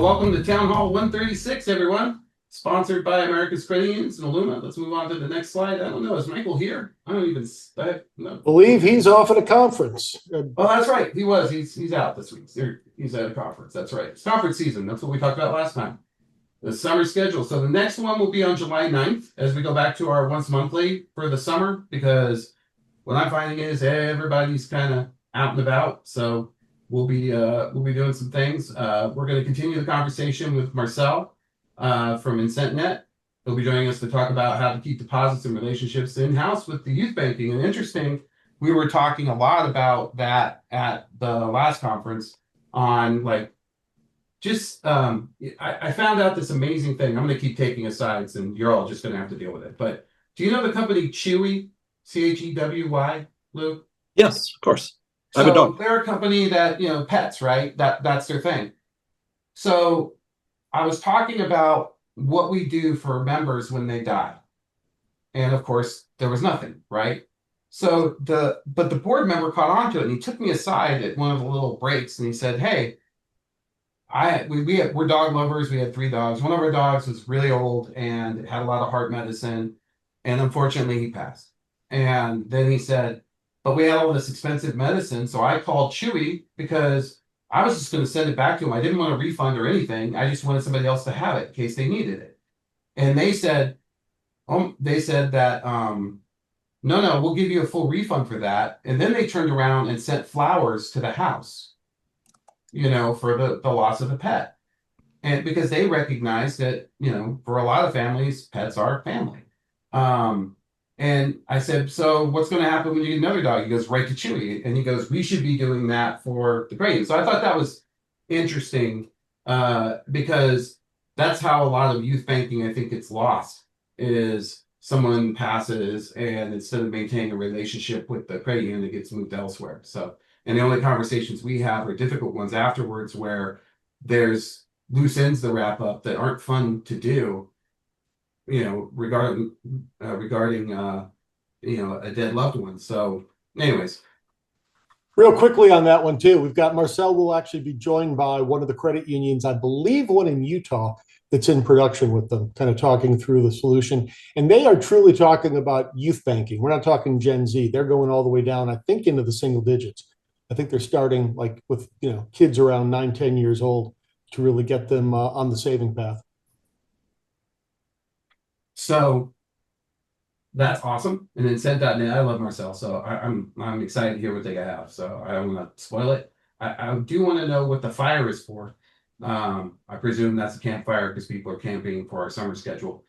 Well, welcome to Town Hall 136, everyone. Sponsored by America's Credit Unions and Illuma. Let's move on to the next slide. I don't know. Is Michael here? I don't even. No. Believe he's off at a conference. Oh, that's right. He was. He's out this week. He's at a conference. That's right. It's conference season. That's what we talked about last time. The summer schedule. So the next one will be on July 9th as we go back to our once monthly for the summer, because what I'm finding is everybody's kind of out and about. So we'll be doing some things. We're going to continue the conversation with Marcel from IncentNet. He'll be joining us to talk about how to keep deposits and relationships in-house with the youth banking. And interesting, we were talking a lot about that at the last conference on I found out this amazing thing. I'm going to keep taking asides and you're all just going to have to deal with it. But do you know the company Chewy, Chewy, Lou? Yes, of course. So they're a company that, pets, right? That's their thing. So I was talking about what we do for members when they die. And of course, there was nothing, right? So the board member caught on to it and he took me aside at one of the little breaks and he said, hey, we're dog lovers. We had 3 dogs. One of our dogs was really old and had a lot of heart medicine. And unfortunately, he passed. And then he said, but we had all this expensive medicine. So I called Chewy because I was just going to send it back to him. I didn't want a refund or anything. I just wanted somebody else to have it in case they needed it. And they said, no, we'll give you a full refund for that. And then they turned around and sent flowers to the house, for the loss of the pet. And because they recognize that, for a lot of families, pets are family. And I said, so what's going to happen when you get another dog? He goes, right to Chewy. And he goes, we should be doing that for the Gradients. So I thought that was interesting because that's how a lot of youth banking, I think, gets lost, is someone passes and instead of maintaining a relationship with the credit union, it gets moved elsewhere. So, and the only conversations we have are difficult ones afterwards where there's loose ends to wrap up that aren't fun to do, regarding a dead loved one. So anyways. Real quickly on that one too, we've got Marcel will actually be joined by one of the credit unions, I believe one in Utah, that's in production with them, kind of talking through the solution. And they are truly talking about youth banking. We're not talking Gen Z. They're going all the way down, I think, into the single digits. I think they're starting with, kids around 9, 10 years old to really get them on the saving path. So that's awesome. And then IncentNet, I love Marcel, so I'm excited to hear what they have. So I don't want to spoil it. I do want to know what the fire is for. I presume that's a campfire because people are camping for our summer schedule.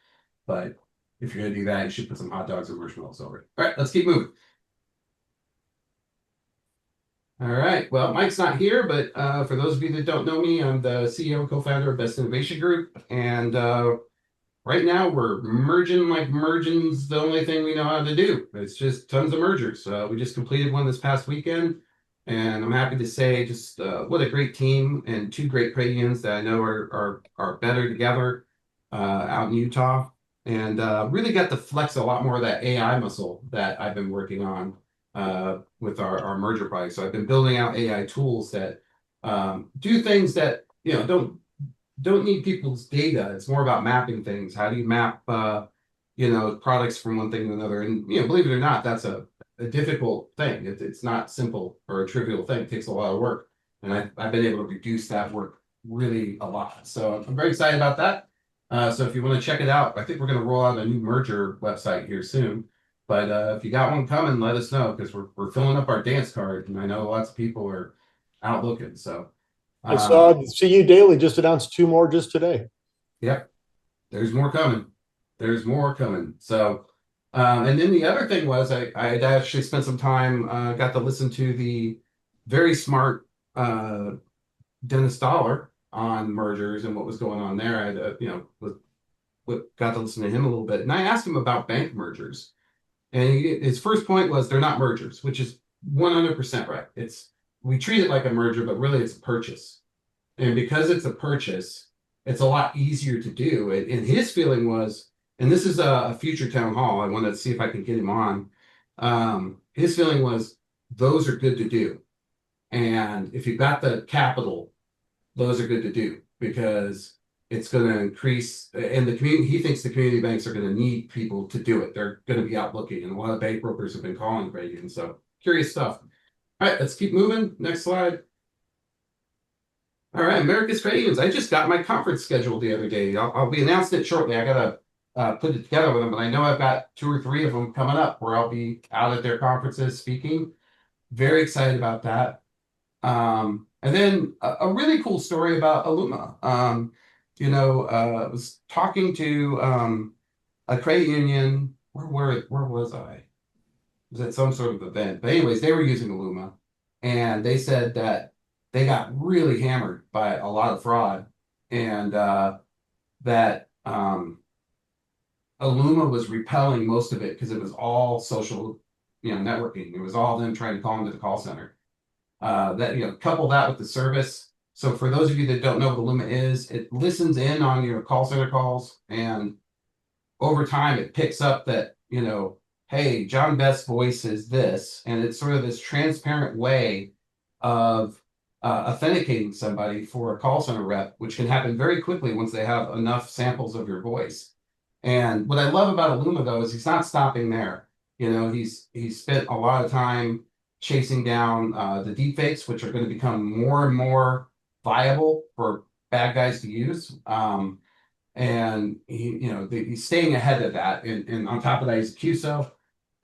But if you're gonna do that, you should put some hot dogs and marshmallows over it. All right, let's keep moving. All right. Well, Mike's not here, but for those of you that don't know me, I'm the CEO and co-founder of Best Innovation Group, and right now we're merging like merging's the only thing we know how to do. It's just tons of mergers. We just completed one this past weekend, and I'm happy to say just what a great team and 2 great credit unions that I know are better together out in Utah, and really got to flex a lot more of that AI muscle that I've been working on with our merger project. So I've been building out AI tools that do things that don't need people's data. It's more about mapping things. How do you map products from one thing to another? And believe it or not, that's a difficult thing. It's not simple or a trivial thing. It takes a lot of work, and I've been able to reduce that work really a lot. So I'm very excited about that. So if you want to check it out, I think we're going to roll out a new merger website here soon. But if you got one coming, let us know, because we're filling up our dance card, and I know lots of people are out looking. So I saw CU Daily just announced 2 more just today. Yep, there's more coming. There's more coming. So, and then the other thing was I had actually spent some time, got to listen to the very smart Dennis Dollar on mergers and what was going on there. I had, got to listen to him a little bit, and I asked him about bank mergers. And his first point was they're not mergers, which is 100% right. We treat it like a merger, but really it's a purchase. And because it's a purchase, it's a lot easier to do. And his feeling was, and this is a future town hall, I wanted to see if I could get him on. His feeling was those are good to do. And if you've got the capital, those are good to do. because it's going to increase, and the community, he thinks the community banks are going to need people to do it. They're going to be out looking, and a lot of bank brokers have been calling credit unions. So curious stuff. All right, let's keep moving. Next slide. All right, America's Credit Unions. I just got my conference scheduled the other day. I'll be announcing it shortly. I gotta put it together with them, but I know I've got 2 or 3 of them coming up where I'll be out at their conferences speaking. Very excited about that. And then a really cool story about Aluma. I was talking to a credit union. Where was I? It was at some sort of event. But anyways, they were using Aluma, and they said that they got really hammered by a lot of fraud, and that Aluma was repelling most of it because it was all social, networking. It was all them trying to call into the call center. Couple that with the service. So for those of you that don't know what Aluma is, it listens in on your call center calls, and over time it picks up that, hey, John Best's voice is this, and it's sort of this transparent way of authenticating somebody for a call center rep, which can happen very quickly once they have enough samples of your voice. And what I love about Aluma, though, is he's not stopping there. He's spent a lot of time chasing down the deepfakes, which are going to become more and more viable for bad guys to use. And he's staying ahead of that. And on top of that, he's a QSO.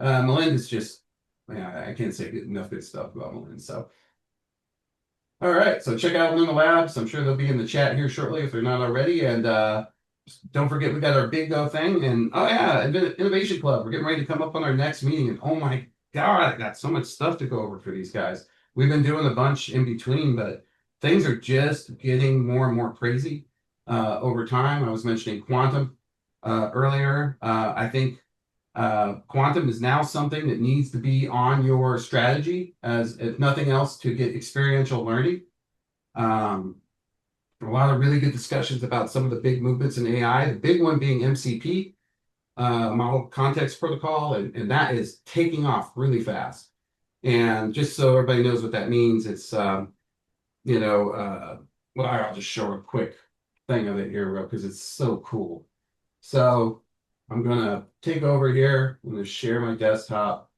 Melinda's just, I can't say enough good stuff about Melinda. So, all right. So check out Luna Labs. I'm sure they'll be in the chat here shortly if they're not already. And don't forget, we got our Big Go thing. And Innovation Club. We're getting ready to come up on our next meeting. And oh my God, I got so much stuff to go over for these guys. We've been doing a bunch in between, but things are just getting more and more crazy over time. I was mentioning quantum earlier. I think quantum is now something that needs to be on your strategy as, if nothing else, to get experiential learning. A lot of really good discussions about some of the big movements in AI, the big one being MCP, Model Context Protocol, and that is taking off really fast. And just so everybody knows what that means, it's, I'll just show a quick thing of it here because it's so cool. So I'm going to take over here. I'm going to share my desktop,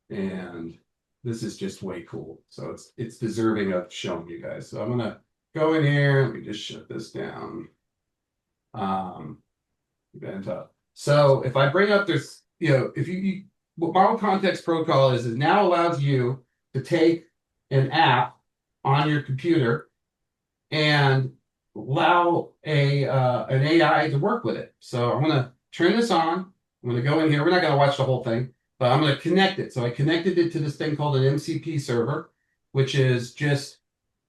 and this is just way cool. So it's deserving of showing you guys. So I'm going to go in here. Let me just shut this down. So if I bring up this, what Model Context Protocol is, it now allows you to take an app on your computer and allow an AI to work with it. So I'm going to turn this on. I'm going to go in here. We're not going to watch the whole thing, but I'm going to connect it. So I connected it to this thing called an MCP server, which is just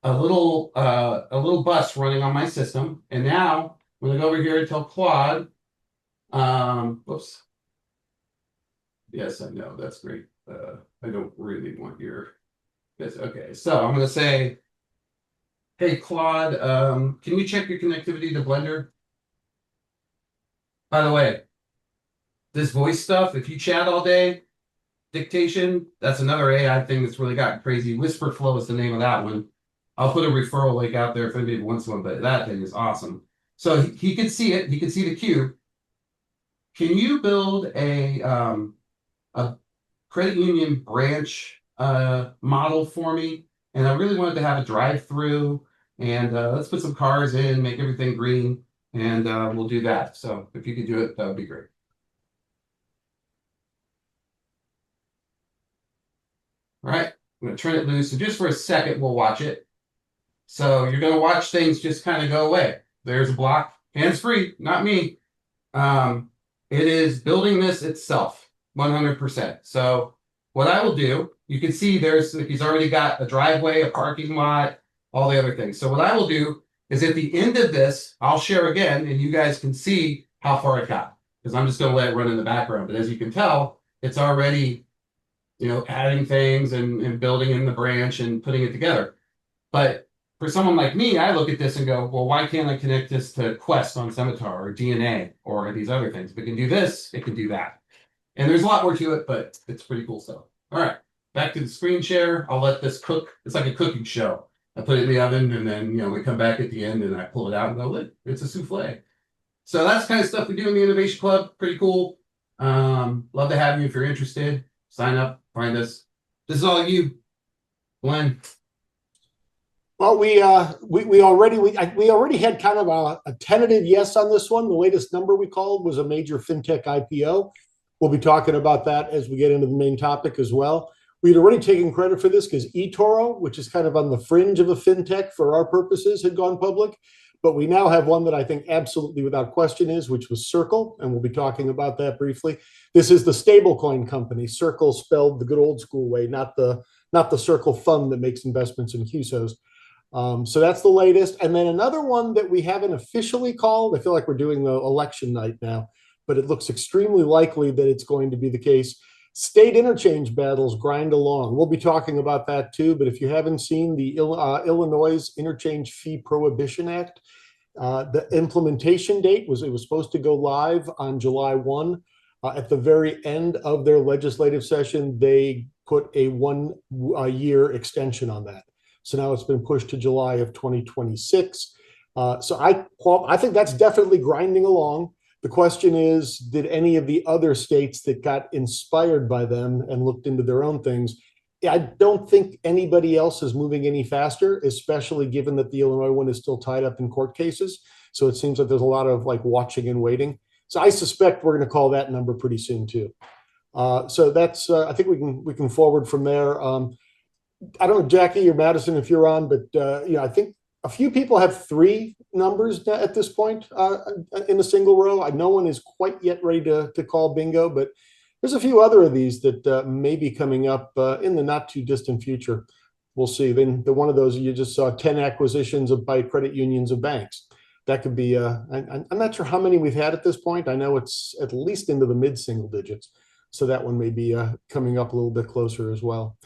a little bus running on my system. And now I'm going to go over here and tell Claude. Whoops. Yes, I know. That's great. I don't really want your. Yes. Okay. So I'm going to say, hey, Claude, can you check your connectivity to Blender? By the way, this voice stuff, if you chat all day, dictation, that's another AI thing that's really gotten crazy. Whisperflow is the name of that one. I'll put a referral link out there if anybody wants one, but that thing is awesome. So he could see it. He could see the cube. Can you build a credit union branch model for me? And I really wanted to have a drive-through, and let's put some cars in, make everything green, and we'll do that. So if you could do it, that would be great. All right, I'm going to turn it loose. So just for a second, we'll watch it. So you're going to watch things just kind of go away. There's a block, hands-free, not me. It is building this itself, 100%. So what I will do, you can see he's already got a driveway, a parking lot, all the other things. So what I will do is at the end of this, I'll share again, and you guys can see how far it got, because I'm just going to let it run in the background. But as you can tell, it's already, adding things and building in the branch and putting it together. But for someone like me, I look at this and go, well, why can't I connect this to Quest on Scimitar or DNA or these other things? If it can do this, it can do that. And there's a lot more to it, but it's pretty cool stuff. All right, back to the screen share. I'll let this cook. It's like a cooking show. I put it in the oven, and then we come back at the end, and I pull it out and go, look, it's a souffle. So that's the kind of stuff we do in the Innovation Club. Pretty cool. Love to have you if you're interested. Sign up, find us. This is all you, Glenn. Well, we already had kind of a tentative yes on this one. The latest number we called was a major fintech IPO. We'll be talking about that as we get into the main topic as well. We'd already taken credit for this because eToro, which is kind of on the fringe of a fintech for our purposes, had gone public. But we now have one that I think absolutely without question is, which was Circle, and we'll be talking about that briefly. This is the stablecoin company, Circle spelled the good old school way, not the Circle fund that makes investments in QSOs. So that's the latest. And then another one that we haven't officially called, I feel like we're doing the election night now, but it looks extremely likely that it's going to be the case. State interchange battles grind along. We'll be talking about that too, but if you haven't seen the Illinois Interchange Fee Prohibition Act, the implementation date was supposed to go live on July 1. At the very end of their legislative session, they put a 1 year extension on that. So now it's been pushed to July of 2026. So I think that's definitely grinding along. The question is, did any of the other states that got inspired by them and looked into their own things? I don't think anybody else is moving any faster, especially given that the Illinois one is still tied up in court cases. So it seems like there's a lot of like watching and waiting. So I suspect we're going to call that number pretty soon too. So that's I think we can forward from there. I don't know, Jackie or Madison, if you're on, but I think a few people have 3 numbers at this point in a single row. No one is quite yet ready to call bingo, but there's a few other of these that may be coming up in the not too distant future. We'll see. Then one of those you just saw 10 acquisitions by credit unions of banks. That could be. I'm not sure how many we've had at this point. I know it's at least into the mid single digits, so that one may be coming up a little bit closer as well.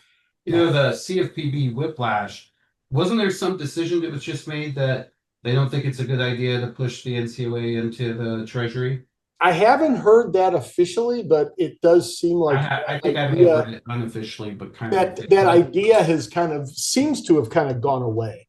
The CFPB whiplash, wasn't there some decision that was just made that they don't think it's a good idea to push the NCOA into the Treasury? I haven't heard that officially, but it does seem like I think I've heard it unofficially, but kind of that idea has seems to have kind of gone away.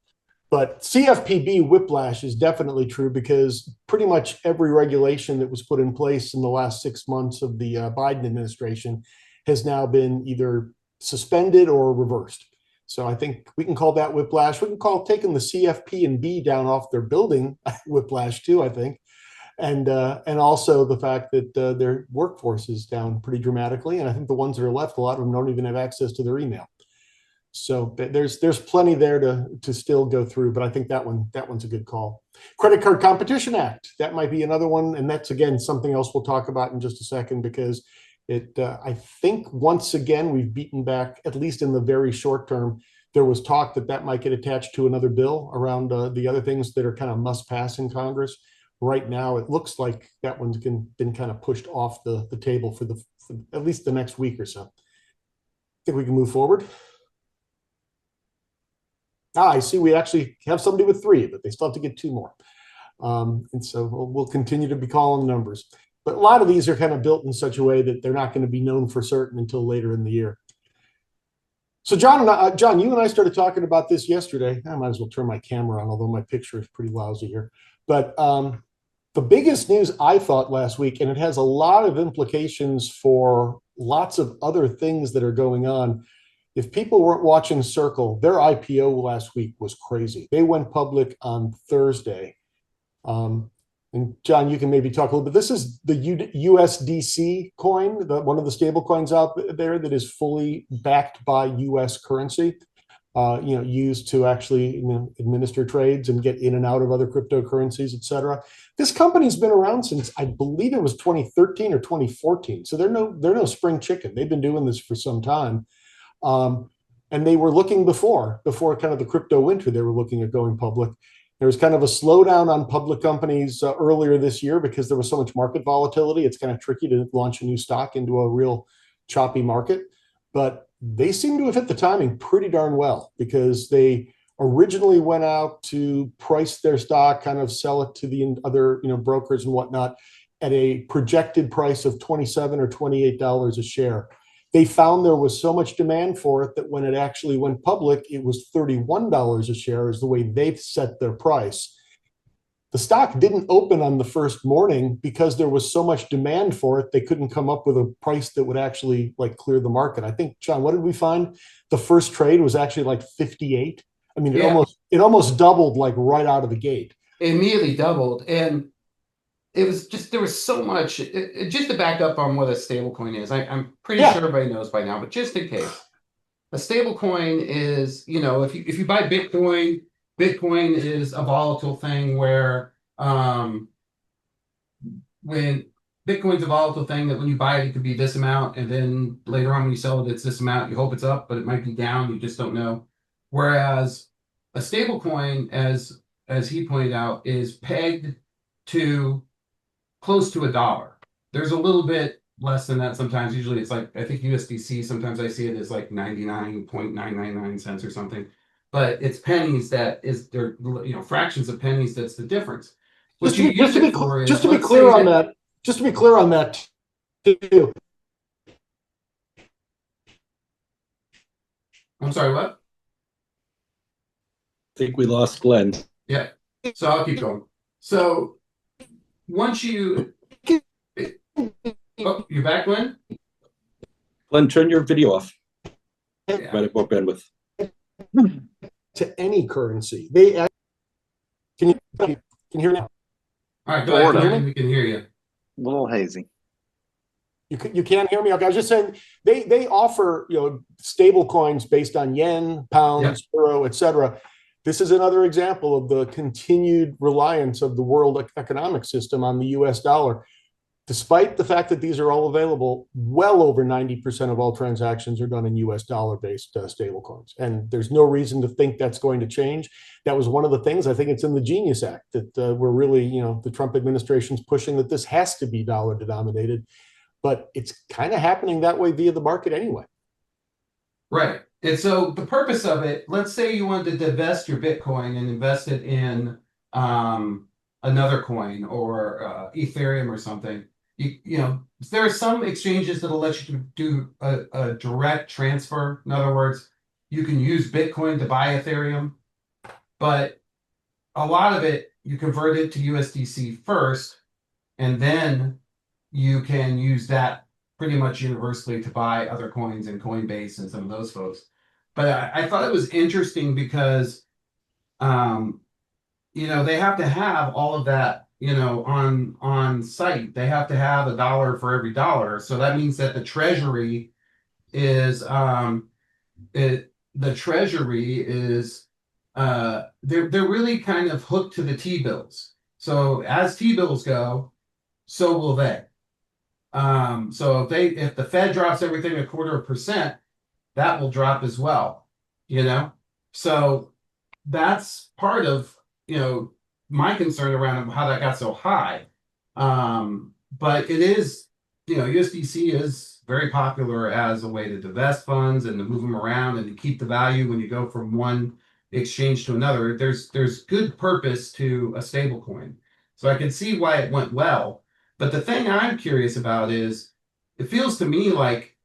But CFPB whiplash is definitely true because pretty much every regulation that was put in place in the last 6 months of the Biden administration has now been either suspended or reversed. So I think we can call that whiplash. We can call taking the CFP and B down off their building whiplash too, I think. And also the fact that their workforce is down pretty dramatically. And I think the ones that are left, a lot of them don't even have access to their email. So there's plenty there to still go through, but I think that one's a good call. Credit Card Competition Act, that might be another one. And that's, again, something else we'll talk about in just a second because I think once again, we've beaten back, at least in the very short term. There was talk that might get attached to another bill around the other things that are kind of must pass in Congress. Right now, it looks like that one's been kind of pushed off the table for at least the next week or so. I think we can move forward. I see we actually have somebody with 3, but they still have to get 2 more. And so we'll continue to be calling the numbers. But a lot of these are kind of built in such a way that they're not going to be known for certain until later in the year. So John, you and I started talking about this yesterday. I might as well turn my camera on, although my picture is pretty lousy here. But the biggest news I thought last week, and it has a lot of implications for lots of other things that are going on. If people weren't watching Circle, their IPO last week was crazy. They went public on Thursday. And John, you can maybe talk a little bit. This is the USDC coin, one of the stable coins out there that is fully backed by US currency, used to actually administer trades and get in and out of other cryptocurrencies, et cetera. This company's been around since, I believe it was 2013 or 2014. So they're no spring chicken. They've been doing this for some time. And they were looking before kind of the crypto winter, they were looking at going public. There was kind of a slowdown on public companies earlier this year because there was so much market volatility. It's kind of tricky to launch a new stock into a real choppy market. But they seem to have hit the timing pretty darn well because they originally went out to price their stock, kind of sell it to the other brokers and whatnot at a projected price of $27 or $28 a share. They found there was so much demand for it that when it actually went public, it was $31 a share is the way they've set their price. The stock didn't open on the first morning because there was so much demand for it. They couldn't come up with a price that would actually like clear the market. I think, John, what did we find? The first trade was actually like 58. I mean, Yeah, it almost doubled like right out of the gate. it immediately doubled. And it was just, there was so much, just to back up on what a stable coin is. I'm pretty Yeah. sure everybody knows by now, but just in case. A stable coin is, if you buy Bitcoin, Bitcoin is a volatile thing where when Bitcoin's a volatile thing that when you buy it, it could be this amount, and then later on when you sell it, it's this amount. You hope it's up, but it might be down. You just don't know. Whereas a stable coin, as he pointed out, is pegged to close to $1. There's a little bit less than that sometimes. Usually it's like, I think USDC, sometimes I see it as like 99.999 cents or something. But it's pennies they're fractions of pennies, that's the difference. What you use it for is, just to be clear on that, just to be clear on that too. I'm sorry, what? I think we lost Glenn. Yeah. So I'll keep going. So once you, oh, you're back, Glenn? Glenn, turn your video off. Yeah. Might have more bandwidth. To any currency. They can you hear me? All right, go ahead, Glenn, we can hear you. A little hazy. You can't hear me? Okay, I was just saying they offer stable coins based on yen, pounds, euro, etc. This is another example of the continued reliance of the world economic system on the US dollar. Despite the fact that these are all available, well over 90% of all transactions are done in US dollar-based stable coins. And there's no reason to think that's going to change. That was one of the things, I think it's in the Genius Act, that we're really, the Trump administration's pushing that this has to be dollar denominated. But it's kind of happening that way via the market anyway. Right. And so the purpose of it, let's say you wanted to divest your Bitcoin and invest it in another coin or Ethereum or something. There are some exchanges that'll let you do a direct transfer. In other words, you can use Bitcoin to buy Ethereum, but a lot of it, you convert it to USDC first, and then you can use that pretty much universally to buy other coins in Coinbase and some of those folks. But I thought it was interesting because, they have to have all of that, on site. They have to have $1 for every dollar. So that means that the treasury is, they're really kind of hooked to the T-bills. So as T-bills go, so will they. So if the Fed drops everything 0.25%, that will drop as well, So that's part of, my concern around how that got so high. But it is, USDC is very popular as a way to divest funds and to move them around and to keep the value when you go from one exchange to another. There's good purpose to a stable coin. So I can see why it went well. But the thing I'm curious about is, it feels to me like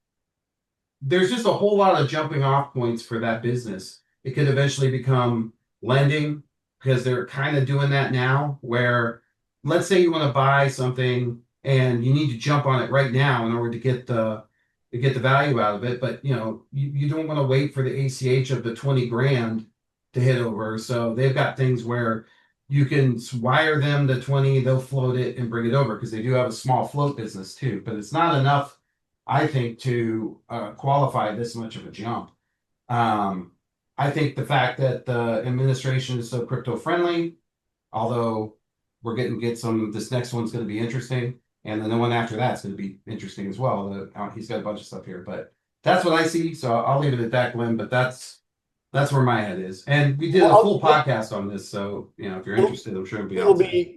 there's just a whole lot of jumping off points for that business. It could eventually become lending, because they're kind of doing that now, where let's say you want to buy something and you need to jump on it right now in order to get the value out of it. But you don't want to wait for the ACH of the 20 grand to hit over. So they've got things where you can wire them the 20, they'll float it and bring it over, because they do have a small float business too. But it's not enough, I think, to qualify this much of a jump. I think the fact that the administration is so crypto friendly, although we're getting this next one's going to be interesting, and then the one after that's going to be interesting as well. He's got a bunch of stuff here, but that's what I see. So I'll leave it at that, Glenn. But that's where my head is. And we did a full podcast on this, so if you're interested, I'm sure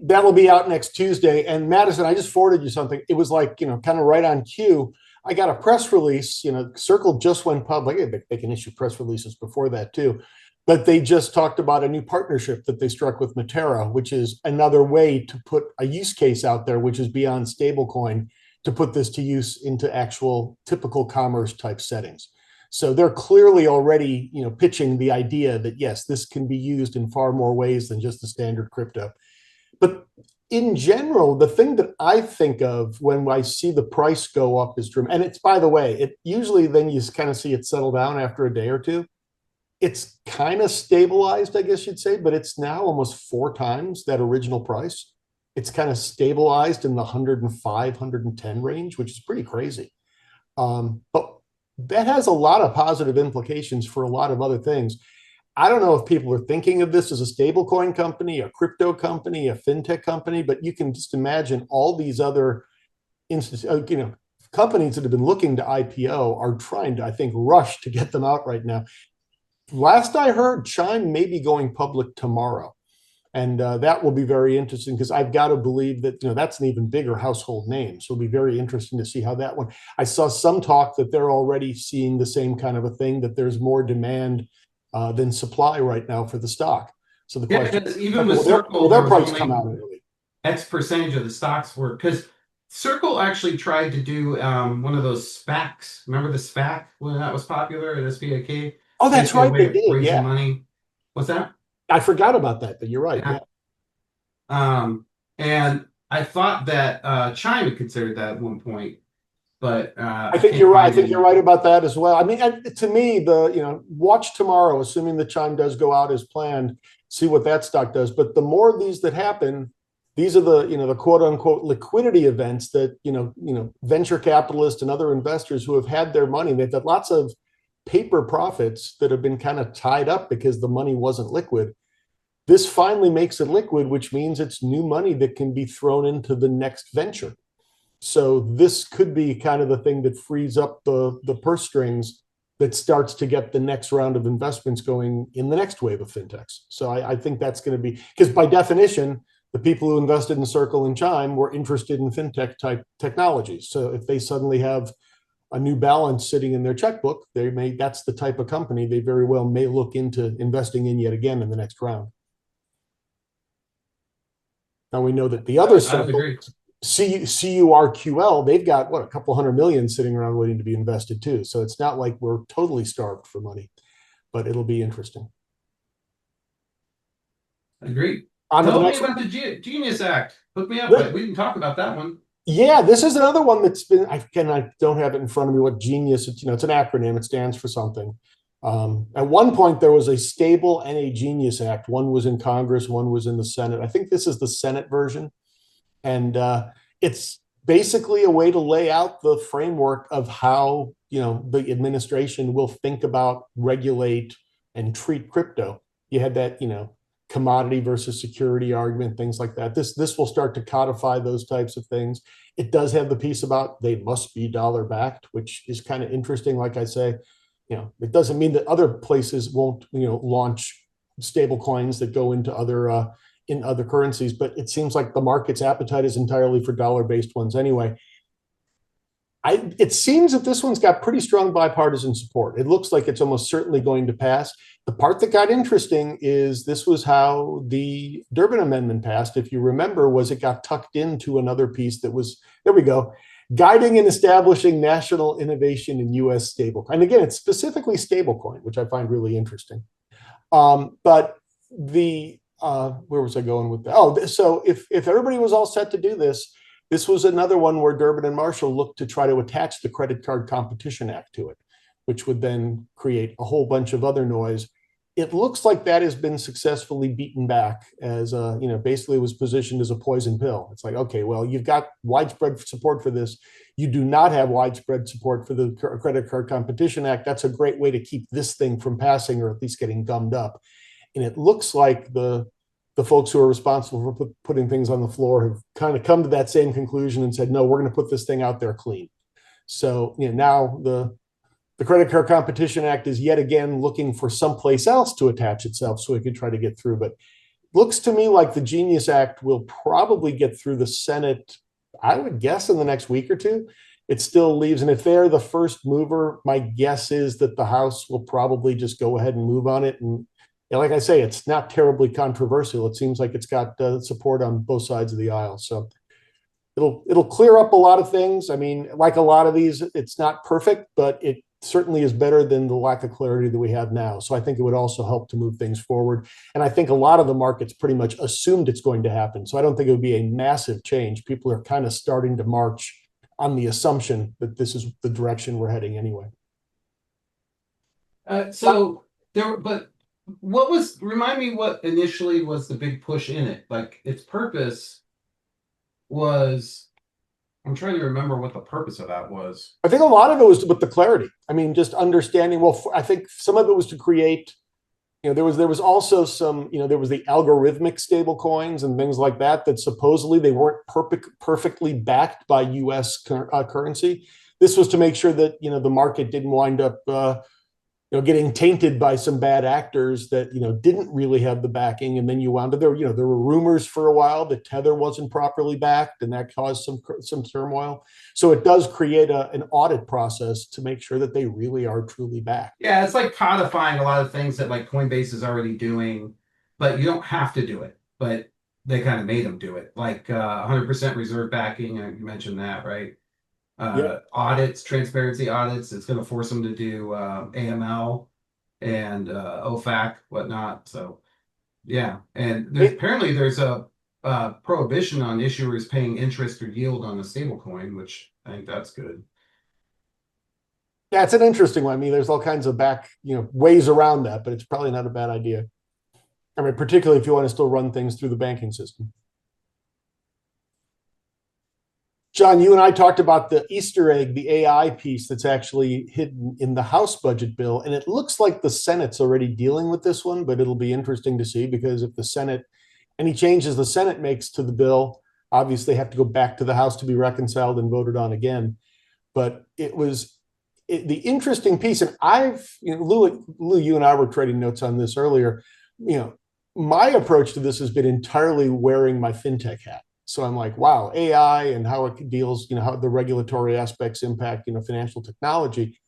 that'll be out next Tuesday. And Madison, I just forwarded you something. It was like kind of right on cue. I got a press release, Circle just went public. They can issue press releases before that too. But they just talked about a new partnership that they struck with Matera, which is another way to put a use case out there, which is beyond stablecoin, to put this to use into actual typical commerce type settings. So they're clearly already, pitching the idea that yes, this can be used in far more ways than just the standard crypto. But in general, the thing that I think of when I see the price go up is, and it's, by the way, it usually then you kind of see it settle down after a day or two. It's kind of stabilized, I guess you'd say, but it's now almost 4 times that original price. It's kind of stabilized in the 105, 110 range, which is pretty crazy. But that has a lot of positive implications for a lot of other things. I don't know if people are thinking of this as a stablecoin company, a crypto company, a fintech company, but you can just imagine all these other companies that have been looking to IPO are trying to, I think, rush to get them out right now. Last I heard, Chime may be going public tomorrow. And that will be very interesting because I've got to believe that, that's an even bigger household name. So it'll be very interesting to see how that one. I saw some talk that they're already seeing the same kind of a thing, that there's more demand than supply right now for the stock. So the question is, even with Circle, will their price come out early? X percentage of the stocks were, because Circle actually tried to do one of those SPACs. Remember the SPAC when that was popular at SPAK? Oh, that's right. They did. Raising money. What's that? I forgot about that, but you're right. Yeah. And I thought that Chime had considered that at one point, but I think you're right. I think you're right about that as well. I mean, to me, watch tomorrow, assuming the Chime does go out as planned, see what that stock does. But the more of these that happen, these are the quote unquote liquidity events that venture capitalists and other investors who have had their money. They've had lots of paper profits that have been kind of tied up because the money wasn't liquid. This finally makes it liquid, which means it's new money that can be thrown into the next venture. So this could be kind of the thing that frees up the purse strings that starts to get the next round of investments going in the next wave of fintechs. So I think that's going to be, because by definition, the people who invested in Circle and Chime were interested in fintech type technologies. So if they suddenly have a new balance sitting in their checkbook, that's the type of company they very well may look into investing in yet again in the next round. Now we know that the other side, CURQL, they've got a couple $100 million sitting around waiting to be invested too. So it's not like we're totally starved for money, but it'll be interesting. Agreed. Tell me about the Genius Act. Hook me up. We didn't talk about that one. Yeah, this is another one that's been, I don't have it in front of me what Genius, it's an acronym, it stands for something. At one point there was a Stable and a Genius Act. One was in Congress, one was in the Senate. I think this is the Senate version. And it's basically a way to lay out the framework of how, the administration will think about, regulate, and treat crypto. You had that, commodity versus security argument, things like that. This will start to codify those types of things. It does have the piece about they must be dollar backed, which is kind of interesting. Like I say, it doesn't mean that other places won't, launch stable coins that go into other in other currencies, but it seems like the market's appetite is entirely for dollar-based ones anyway. It seems that this one's got pretty strong bipartisan support. It looks like it's almost certainly going to pass. The part that got interesting is this was how the Durbin Amendment passed. If you remember, was it got tucked into another piece that was, there we go, guiding and establishing national innovation in U.S. stablecoin. And again, it's specifically stablecoin, which I find really interesting. But where was I going with that? Oh, so if everybody was all set to do this, this was another one where Durbin and Marshall looked to try to attach the Credit Card Competition Act to it, which would then create a whole bunch of other noise. It looks like that has been successfully beaten back as, basically it was positioned as a poison pill. It's like, okay, well, you've got widespread support for this. You do not have widespread support for the Credit Card Competition Act. That's a great way to keep this thing from passing or at least getting gummed up. And it looks like the folks who are responsible for putting things on the floor have kind of come to that same conclusion and said, no, we're going to put this thing out there clean. So now the Credit Card Competition Act is yet again looking for someplace else to attach itself so it could try to get through. But looks to me like the Genius Act will probably get through the Senate, I would guess, in the next week or two. It still leaves, and if they're the first mover, my guess is that the House will probably just go ahead and move on it. And like I say, it's not terribly controversial. It seems like it's got support on both sides of the aisle. So it'll clear up a lot of things. I mean, like a lot of these, it's not perfect, but it certainly is better than the lack of clarity that we have now. So I think it would also help to move things forward. And I think a lot of the markets pretty much assumed it's going to happen. So I don't think it would be a massive change. People are kind of starting to march on the assumption that this is the direction we're heading anyway. So there, but what was, remind me what initially was the big push in it? Like its purpose was, I'm trying to remember what the purpose of that was. I think a lot of it was with the clarity. I mean, just understanding. Well, I think some of it was to create. There was also some. There was the algorithmic stable coins and things like that. That supposedly they weren't perfectly backed by U.S. currency. This was to make sure that the market didn't wind up getting tainted by some bad actors that didn't really have the backing, and then you wound up there. There were rumors for a while that Tether wasn't properly backed, and that caused some turmoil. So it does create an audit process to make sure that they really are truly backed. Yeah, it's like codifying a lot of things that like Coinbase is already doing, but you don't have to do it. But they kind of made them do it, like 100% reserve backing. You mentioned that, right? Audits, transparency audits. It's going to force them to do AML and OFAC, whatnot. So, yeah. And apparently there's a prohibition on issuers paying interest or yield on a stable coin, which I think that's good. Yeah, it's an interesting one. I mean, there's all kinds of ways around that, but it's probably not a bad idea. I mean, particularly if you want to still run things through the banking system. John, you and I talked about the Easter egg, the AI piece that's actually hidden in the House budget bill. And it looks like the Senate's already dealing with this one, but it'll be interesting to see, because if the Senate, any changes the Senate makes to the bill, obviously have to go back to the House to be reconciled and voted on again. But the interesting piece, and Lou, you and I were trading notes on this earlier. My approach to this has been entirely wearing my fintech hat. So I'm like, wow, AI and how it deals, how the regulatory aspects impact, financial technology.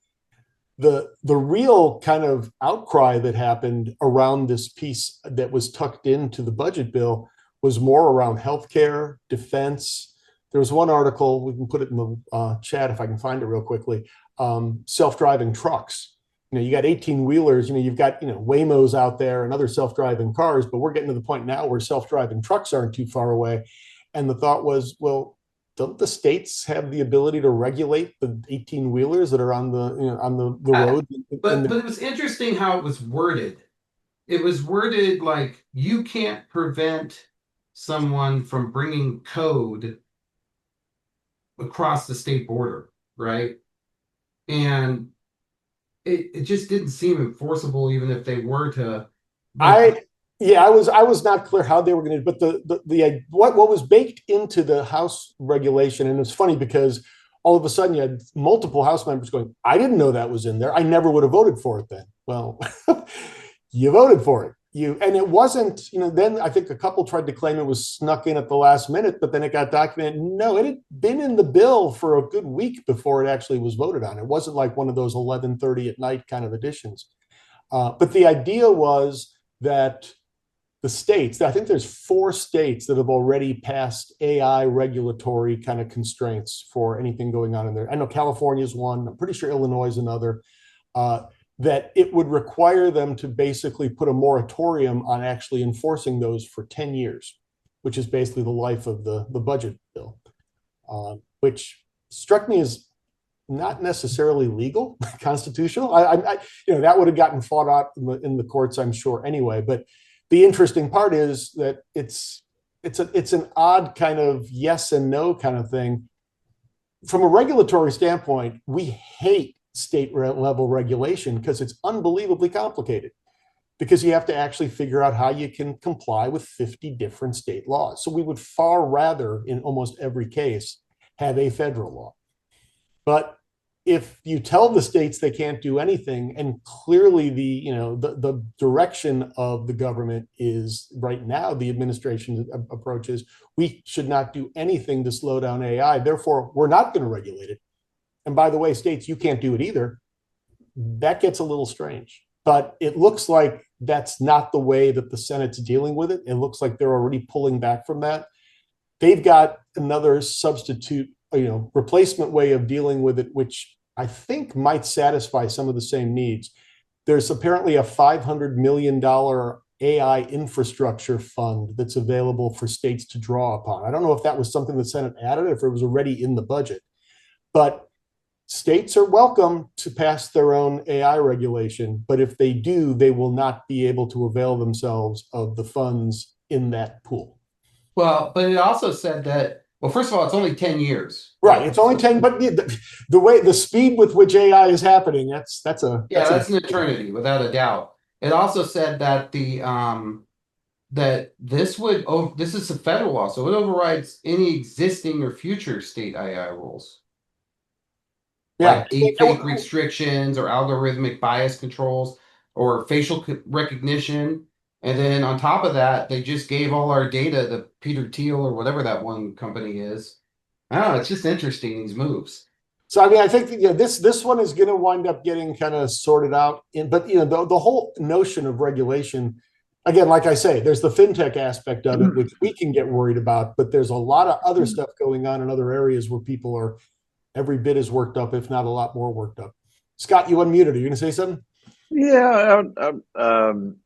The real kind of outcry that happened around this piece that was tucked into the budget bill was more around healthcare, defense. There was one article, we can put it in the chat if I can find it real quickly, self-driving trucks. You got 18-wheelers, you've got, Waymos out there and other self-driving cars, but we're getting to the point now where self-driving trucks aren't too far away. And the thought was, well, don't the states have the ability to regulate the 18-wheelers that are on the road? But it was interesting how it was worded. It was worded like you can't prevent someone from bringing code across the state border, right? And it just didn't seem enforceable, even if they were to. I was not clear how they were going to, but what was baked into the House regulation, and it's funny because all of a sudden you had multiple House members going, I didn't know that was in there. I never would have voted for it then. Well, you voted for it. And it wasn't, then I think a couple tried to claim it was snuck in at the last minute, but then it got documented. No, it had been in the bill for a good week before it actually was voted on. It wasn't like one of those 11:30 at night kind of additions. But the idea was that the states, I think there's 4 states that have already passed AI regulatory kind of constraints for anything going on in there. I know California is one. I'm pretty sure Illinois is another. That it would require them to basically put a moratorium on actually enforcing those for 10 years, which is basically the life of the budget bill, which struck me as not necessarily legal, constitutional. That would have gotten fought out in the courts, I'm sure, anyway. But the interesting part is that it's an odd kind of yes and no kind of thing. From a regulatory standpoint, we hate state level regulation because it's unbelievably complicated, because you have to actually figure out how you can comply with 50 different state laws. So we would far rather, in almost every case, have a federal law. But if you tell the states they can't do anything, and clearly the direction of the government is right now, the administration's approach is we should not do anything to slow down AI, therefore we're not going to regulate it. And by the way, states, you can't do it either. That gets a little strange. But it looks like that's not the way that the Senate's dealing with it. It looks like they're already pulling back from that. they've got another substitute, replacement way of dealing with it, which I think might satisfy some of the same needs. There's apparently a $500 million AI infrastructure fund that's available for states to draw upon. I don't know if that was something the Senate added, or if it was already in the budget, but states are welcome to pass their own AI regulation, but if they do, they will not be able to avail themselves of the funds in that pool. Well, but it also said that, well, first of all, it's only 10 years. Right. It's only 10, but the speed with which AI is happening, that's an eternity, without a doubt. It also said that that this is a federal law, so it overrides any existing or future state AI rules. Yeah. Like deepfake restrictions or algorithmic bias controls or facial recognition. And then on top of that, they just gave all our data to Peter Thiel or whatever that one company is. I don't know, it's just interesting, these moves. So I mean, I think that, this one is going to wind up getting kind of sorted out. But the whole notion of regulation, again, like I say, there's the fintech aspect of it, which we can get worried about. But there's a lot of other stuff going on in other areas where people are every bit as worked up, if not a lot more worked up. Scott, you unmuted. Are you going to say something? Yeah,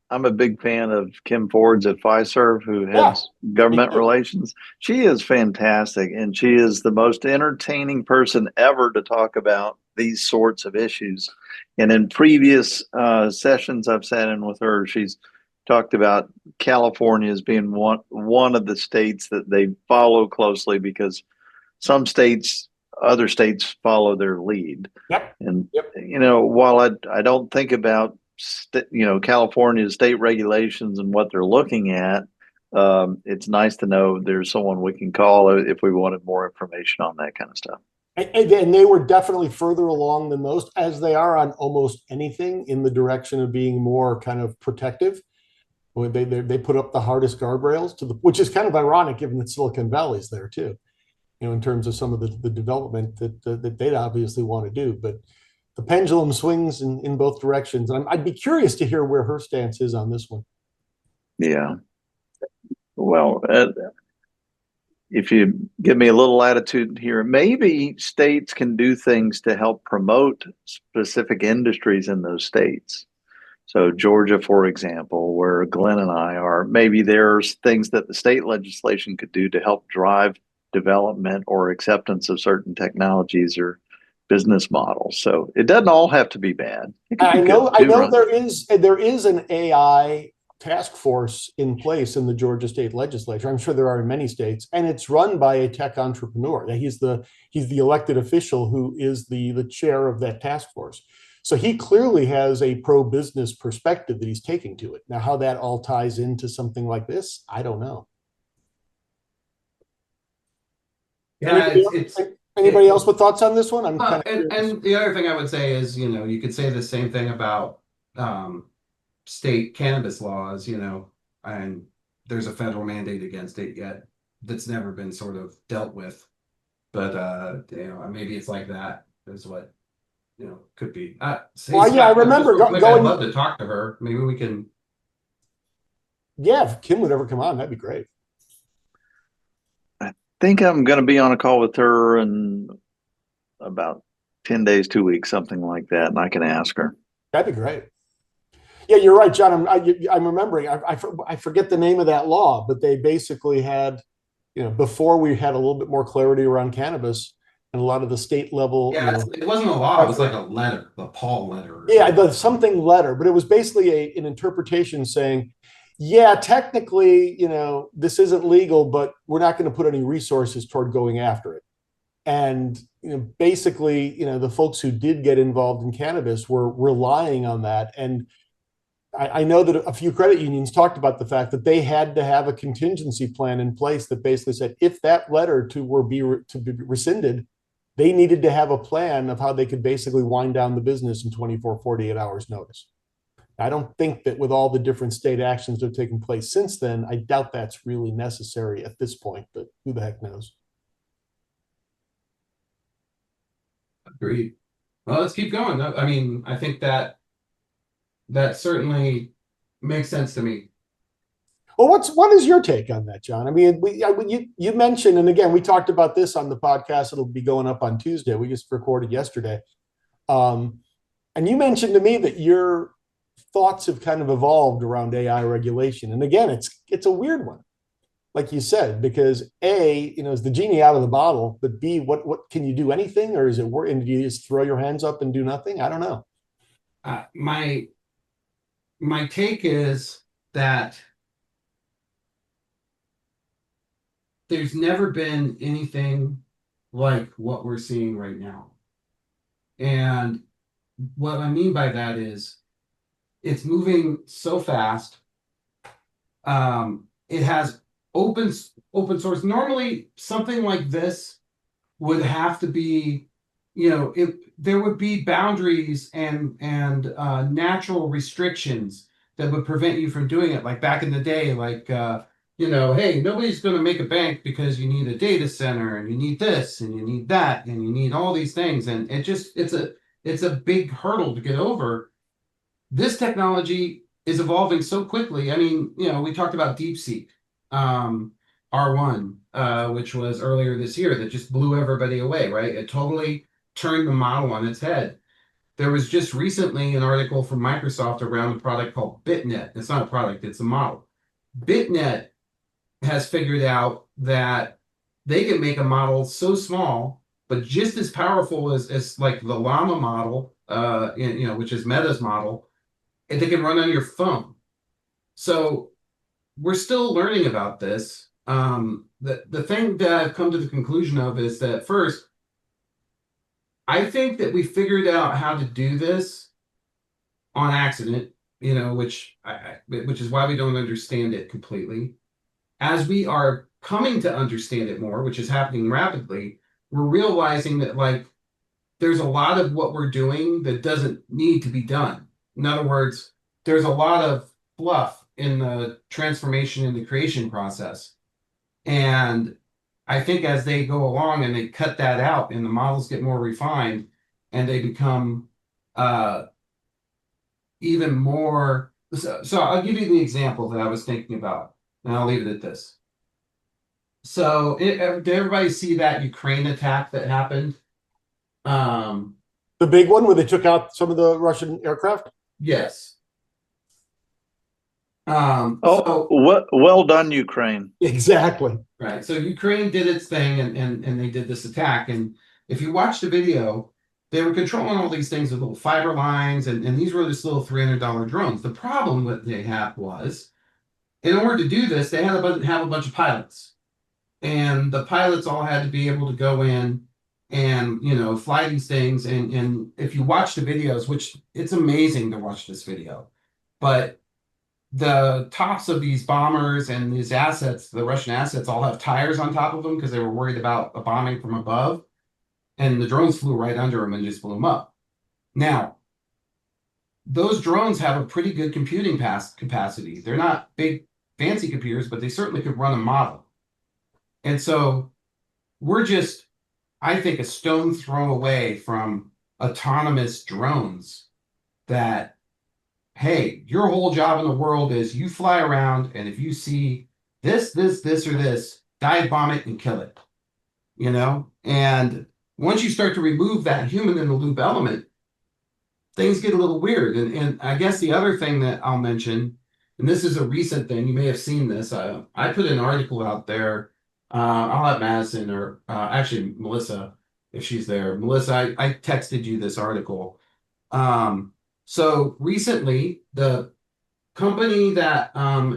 I'm a big fan of Kim Ford's at Fiserv, who heads government relations. She is fantastic, and she is the most entertaining person ever to talk about these sorts of issues. And in previous sessions I've sat in with her, she's talked about California as being one of the states that they follow closely, because some states, other states follow their lead. And while I don't think about California's state regulations and what they're looking at, it's nice to know there's someone we can call if we wanted more information on that kind of stuff. And they were definitely further along than most, as they are on almost anything in the direction of being more kind of protective. They put up the hardest guardrails which is kind of ironic given that Silicon Valley's there too, in terms of some of the development that they'd obviously want to do. But the pendulum swings in both directions. And I'd be curious to hear where her stance is on this one. Yeah. Well, if you give me a little latitude here, maybe states can do things to help promote specific industries in those states. So Georgia, for example, where Glenn and I are, maybe there's things that the state legislation could do to help drive development or acceptance of certain technologies or business models. So it doesn't all have to be bad. I know there is an AI task force in place in the Georgia state legislature. I'm sure there are in many states, and it's run by a tech entrepreneur. He's the elected official who is the chair of that task force. So he clearly has a pro-business perspective that he's taking to it. Now, how that all ties into something like this, I don't know. Yeah, anybody else with thoughts on this one? And the other thing I would say is, you could say the same thing about state cannabis laws, and there's a federal mandate against it yet that's never been sort of dealt with. But maybe it's like that is what could be. Scott, I remember I'd love to talk to her. Maybe we can. Yeah, if Kim would ever come on, that'd be great. I think I'm going to be on a call with her in about 10 days, 2 weeks, something like that, and I can ask her. That'd be great. Yeah, you're right, John. I'm remembering. I forget the name of that law, but they basically had, before we had a little bit more clarity around cannabis and a lot of the state level. Yeah, it wasn't a law. It was like a letter, the Paul letter. Yeah, the something letter, but it was basically an interpretation saying, yeah, technically, this isn't legal, but we're not going to put any resources toward going after it. And basically, the folks who did get involved in cannabis were relying on that. And I know that a few credit unions talked about the fact that they had to have a contingency plan in place that basically said if that letter to be rescinded, they needed to have a plan of how they could basically wind down the business in 24, 48 hours notice. I don't think that with all the different state actions that have taken place since then, I doubt that's really necessary at this point, but who the heck knows? Agreed. Well, let's keep going. I mean, I think that certainly makes sense to me. Well, what is your take on that, John? I mean, you mentioned, and again, we talked about this on the podcast. It'll be going up on Tuesday. We just recorded yesterday, and you mentioned to me that your thoughts have kind of evolved around AI regulation. And again, it's a weird one, like you said, because A, is the genie out of the bottle, but B, what can you do anything, or is it work? And do you just throw your hands up and do nothing? I don't know. My take is that there's never been anything like what we're seeing right now. And what I mean by that is it's moving so fast. It has open source. Normally, something like this would have to be, there would be boundaries and natural restrictions that would prevent you from doing it. Like back in the day, like hey, nobody's going to make a bank because you need a data center and you need this and you need that and you need all these things, and it's a big hurdle to get over. This technology is evolving so quickly. I mean, we talked about DeepSeek, R1, which was earlier this year, that just blew everybody away, right? It totally turned the model on its head. There was just recently an article from Microsoft around a product called BitNet. It's not a product, it's a model. BitNet has figured out that they can make a model so small, but just as powerful as like the Llama model, which is Meta's model, and they can run on your phone. So we're still learning about this. The thing that I've come to the conclusion of is that first, I think that we figured out how to do this on accident, which is why we don't understand it completely. As we are coming to understand it more, which is happening rapidly, we're realizing that there's a lot of what we're doing that doesn't need to be done. In other words, there's a lot of fluff in the transformation and the creation process. And I think as they go along and they cut that out and the models get more refined and they become even more. So I'll give you the example that I was thinking about, and I'll leave it at this. So did everybody see that Ukraine attack that happened? The big one where they took out some of the Russian aircraft? Yes. Well done, Ukraine. Exactly. Right. So Ukraine did its thing and they did this attack. And if you watch the video, they were controlling all these things with little fiber lines, and these were just little $300 drones. The problem that they had was, in order to do this, they had to have a bunch of pilots. And the pilots all had to be able to go in and, fly these things. And if you watch the videos, which it's amazing to watch this video, but the tops of these bombers and these assets, the Russian assets, all have tires on top of them because they were worried about a bombing from above. And the drones flew right under them and just blew them up. Now, those drones have a pretty good computing capacity. They're not big, fancy computers, but they certainly could run a model. And so we're just, I think, a stone throw away from autonomous drones that, hey, your whole job in the world is you fly around, and if you see this, or this, dive bomb it and kill it. And once you start to remove that human in the loop element, things get a little weird. And I guess the other thing that I'll mention, and this is a recent thing, you may have seen this. I put an article out there. I'll have Madison or actually Melissa, if she's there. Melissa, I texted you this article. So recently, the company that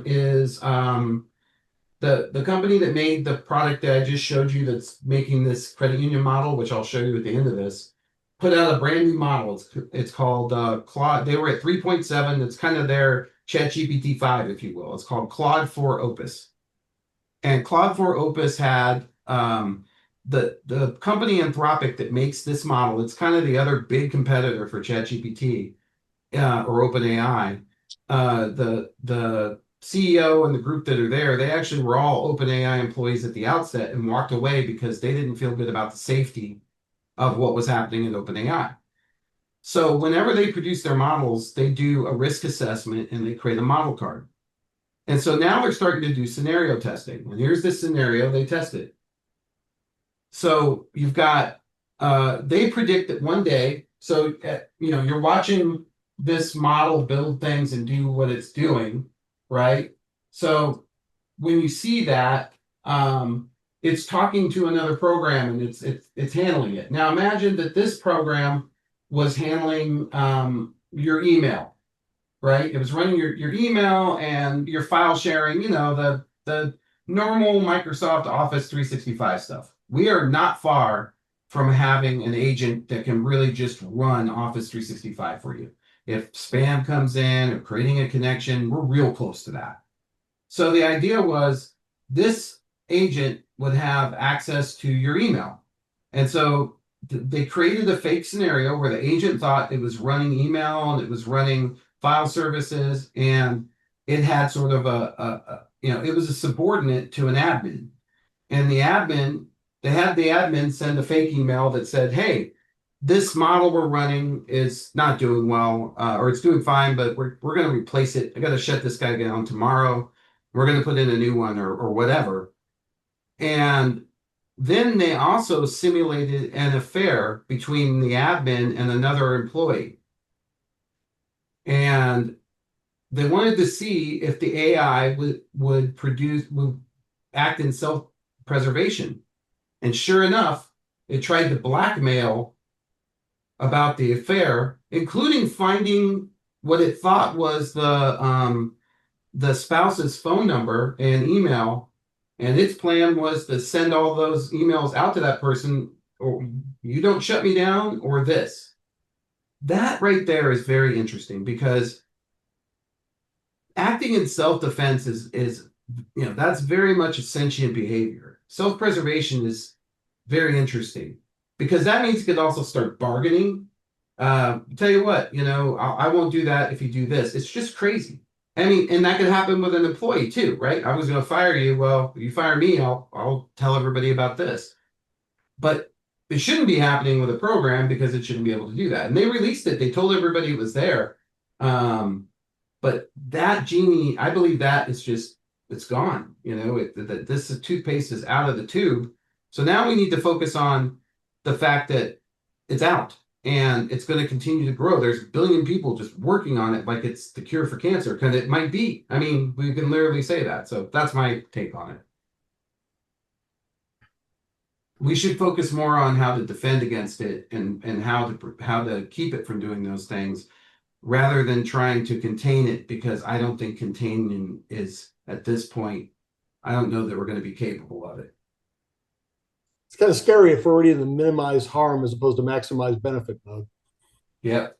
is the company that made the product that I just showed you that's making this credit union model, which I'll show you at the end of this, put out a brand new model. It's called Claude. They were at 3.7. It's kind of their ChatGPT 5, if you will. It's called Claude 4 Opus. And Claude 4 Opus had the company Anthropic that makes this model. It's kind of the other big competitor for ChatGPT or OpenAI. The CEO and the group that are there, they actually were all OpenAI employees at the outset and walked away because they didn't feel good about the safety of what was happening in OpenAI. So whenever they produce their models, they do a risk assessment and they create a model card. And so now they're starting to do scenario testing. And here's the scenario they tested. So you've got, they predict that one day, so, you're watching this model build things and do what it's doing, right? So when you see that, it's talking to another program and it's handling it. Now imagine that this program was handling your email, right? It was running your email and your file sharing, the normal Microsoft Office 365 stuff. We are not far from having an agent that can really just run Office 365 for you. If spam comes in or creating a connection, we're real close to that. So the idea was this agent would have access to your email. And so they created a fake scenario where the agent thought it was running email and it was running file services, and it had sort of it was a subordinate to an admin. And they had the admin send a fake email that said, hey, this model we're running is not doing well, or it's doing fine, but we're going to replace it. I got to shut this guy down tomorrow. We're going to put in a new one or whatever. And then they also simulated an affair between the admin and another employee. And they wanted to see if the AI would act in self-preservation. And sure enough, it tried to blackmail about the affair, including finding what it thought was the spouse's phone number and email. And its plan was to send all those emails out to that person, or you don't shut me down, or this. That right there is very interesting, because acting in self-defense is that's very much a sentient behavior. Self-preservation is very interesting, because that means you could also start bargaining. Tell you what, I won't do that if you do this. It's just crazy. I mean, and that could happen with an employee too, right? I was going to fire you. Well, you fire me, I'll tell everybody about this. But it shouldn't be happening with a program, because it shouldn't be able to do that. And they released it. They told everybody it was there. But that genie, I believe that is just, it's gone. This toothpaste is out of the tube. So now we need to focus on the fact that it's out and it's going to continue to grow. There's a billion people just working on it like it's the cure for cancer, because it might be. I mean, we can literally say that. So that's my take on it. We should focus more on how to defend against it and how to keep it from doing those things, rather than trying to contain it, because I don't think containing is, at this point, I don't know that we're going to be capable of it. It's kind of scary if we're already in the minimize harm as opposed to maximize benefit mode. Yep.